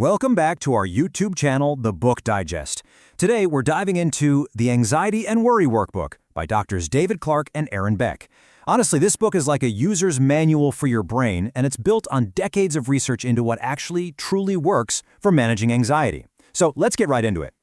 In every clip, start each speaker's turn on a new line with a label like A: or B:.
A: Welcome back to our YouTube channel, The Book Digest. Today, we're diving into The Anxiety and Worry Workbook by Drs. David Clark and Aaron Beck. Honestly, this book is like a user's manual for your brain, and it's built on decades of research into what actually truly works for managing anxiety. So let's get right into it.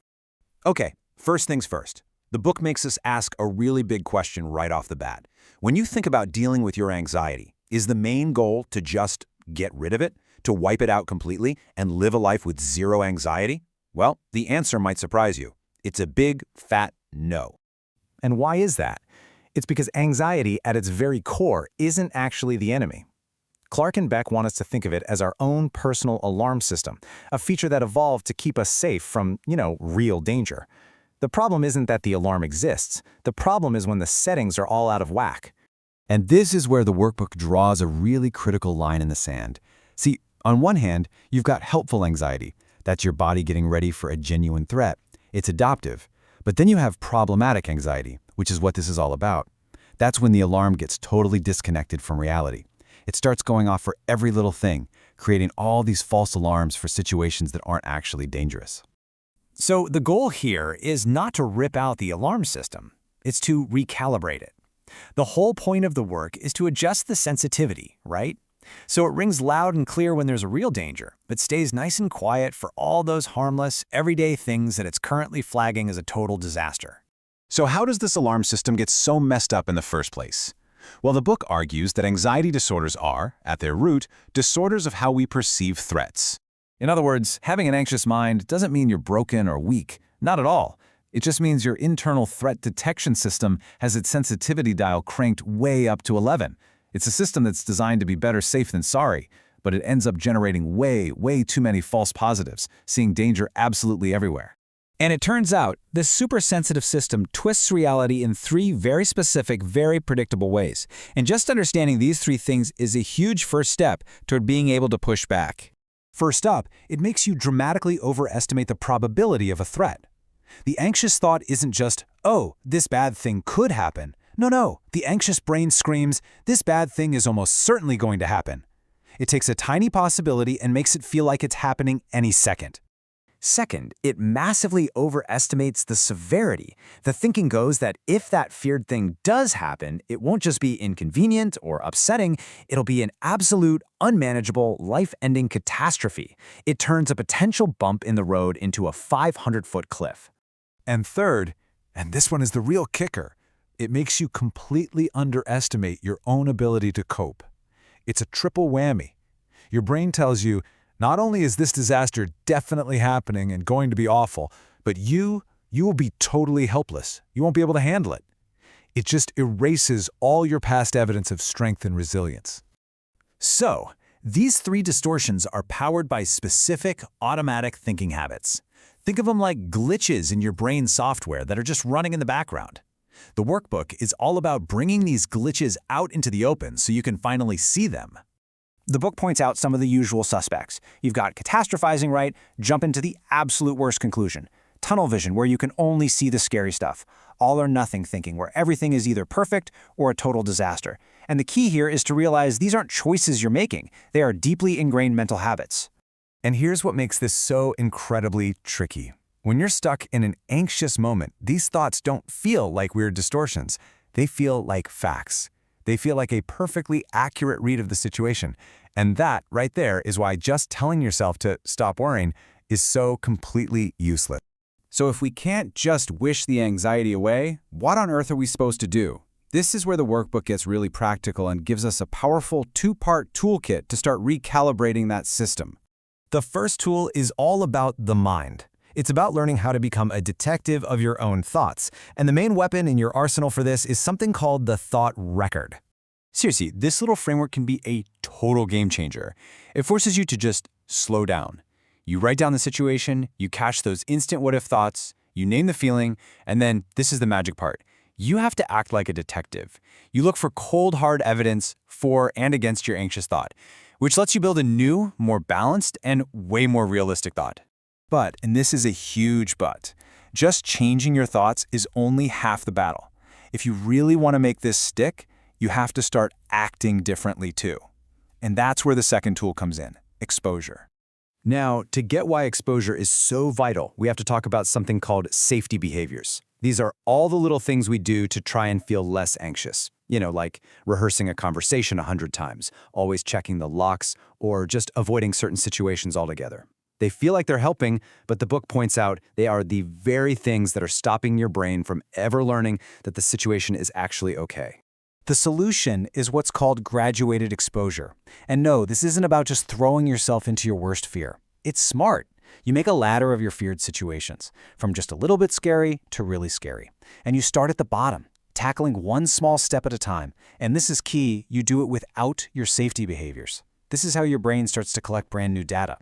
A: Okay, first things first. The book makes us ask a really big question right off the bat. When you think about dealing with your anxiety, is the main goal to just get rid of it? To wipe it out completely and live a life with zero anxiety? Well, the answer might surprise you. It's a big, fat no.
B: And why is that? It's because anxiety, at its very core, isn't actually the enemy. Clark and Beck want us to think of it as our own personal alarm system, a feature that evolved to keep us safe from, real danger. The problem isn't that the alarm exists. The problem is when the settings are all out of whack.
C: And this is where the workbook draws a really critical line in the sand. See, on one hand, you've got helpful anxiety. That's your body getting ready for a genuine threat. It's adaptive. But then you have problematic anxiety, which is what this is all about. That's when the alarm gets totally disconnected from reality. It starts going off for every little thing, creating all these false alarms for situations that aren't actually dangerous.
B: So the goal here is not to rip out the alarm system. It's to recalibrate it. The whole point of the work is to adjust the sensitivity, right? So it rings loud and clear when there's a real danger, but stays nice and quiet for all those harmless, everyday things that it's currently flagging as a total disaster.
D: So how does this alarm system get so messed up in the first place? Well, the book argues that anxiety disorders are, at their root, disorders of how we perceive threats.
C: In other words, having an anxious mind doesn't mean you're broken or weak. Not at all. It just means your internal threat detection system has its sensitivity dial cranked way up to 11. It's a system that's designed to be better safe than sorry, but it ends up generating way too many false positives, seeing danger absolutely everywhere.
B: And it turns out, this super-sensitive system twists reality in three very specific, very predictable ways. And just understanding these three things is a huge first step toward being able to push back.
A: First up, it makes you dramatically overestimate the probability of a threat. The anxious thought isn't just, oh, this bad thing could happen. No, the anxious brain screams, this bad thing is almost certainly going to happen. It takes a tiny possibility and makes it feel like it's happening any second.
B: Second, it massively overestimates the severity. The thinking goes that if that feared thing does happen, it won't just be inconvenient or upsetting, it'll be an absolute, unmanageable, life-ending catastrophe. It turns a potential bump in the road into a 500-foot cliff.
E: And third, and this one is the real kicker, it makes you completely underestimate your own ability to cope. It's a triple whammy. Your brain tells you, not only is this disaster definitely happening and going to be awful, but you will be totally helpless. You won't be able to handle it. It just erases all your past evidence of strength and resilience.
A: So, these three distortions are powered by specific, automatic thinking habits. Think of them like glitches in your brain software that are just running in the background. The workbook is all about bringing these glitches out into the open so you can finally see them.
B: The book points out some of the usual suspects. You've got catastrophizing right, jump into the absolute worst conclusion. Tunnel vision, where you can only see the scary stuff. All or nothing thinking, where everything is either perfect or a total disaster. And the key here is to realize these aren't choices you're making. They are deeply ingrained mental habits.
C: And here's what makes this so incredibly tricky. When you're stuck in an anxious moment, these thoughts don't feel like weird distortions. They feel like facts. They feel like a perfectly accurate read of the situation. And that, right there, is why just telling yourself to stop worrying is so completely useless. So if we can't just wish the anxiety away, what on earth are we supposed to do? This is where the workbook gets really practical and gives us a powerful two-part toolkit to start recalibrating that system.
A: The first tool is all about the mind. It's about learning how to become a detective of your own thoughts. And the main weapon in your arsenal for this is something called the thought record. Seriously, this little framework can be a total game changer. It forces you to just slow down. You write down the situation, you cache those instant what-if thoughts, you name the feeling, and then this is the magic part. You have to act like a detective. You look for cold, hard evidence for and against your anxious thought, which lets you build a new, more balanced, and way more realistic thought. But, and this is a huge but, just changing your thoughts is only half the battle. If you really want to make this stick, you have to start acting differently too. And that's where the second tool comes in, exposure.
B: Now, to get why exposure is so vital, we have to talk about something called safety behaviors. These are all the little things we do to try and feel less anxious. Like rehearsing a conversation 100 times, always checking the locks, or just avoiding certain situations altogether. They feel like they're helping, but the book points out they are the very things that are stopping your brain from ever learning that the situation is actually okay. The solution is what's called graduated exposure. And no, this isn't about just throwing yourself into your worst fear. It's smart. You make a ladder of your feared situations, from just a little bit scary to really scary. And you start at the bottom, tackling one small step at a time. And this is key, you do it without your safety behaviors. This is how your brain starts to collect brand new data.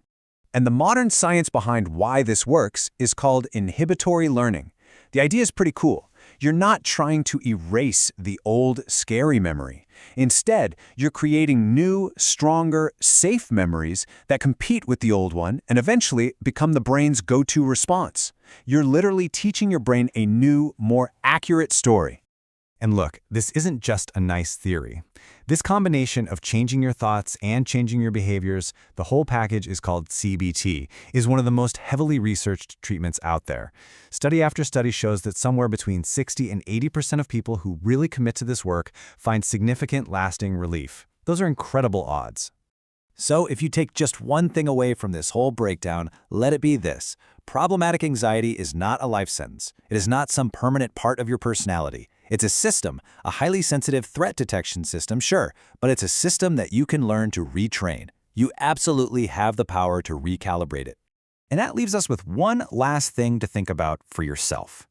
C: And the modern science behind why this works is called inhibitory learning. The idea is pretty cool. You're not trying to erase the old, scary memory. Instead, you're creating new, stronger, safe memories that compete with the old one and eventually become the brain's go-to response. You're literally teaching your brain a new, more accurate story.
A: And look, this isn't just a nice theory. This combination of changing your thoughts and changing your behaviors, the whole package is called CBT, is one of the most heavily researched treatments out there. Study after study shows that somewhere between 60 and 80% of people who really commit to this work find significant lasting relief. Those are incredible odds.
B: So if you take just one thing away from this whole breakdown, let it be this. Problematic anxiety is not a life sentence. It is not some permanent part of your personality. It's a system, a highly sensitive threat detection system, sure, but it's a system that you can learn to retrain. You absolutely have the power to recalibrate it. And that leaves us with one last thing to think about for yourself.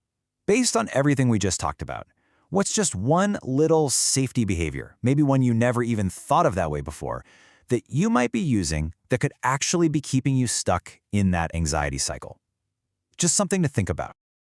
B: Based on everything we just talked about, what's just one little safety behavior, maybe one you never even thought of that way before, that you might be using that could actually be keeping you stuck in that anxiety cycle? Just something to think about.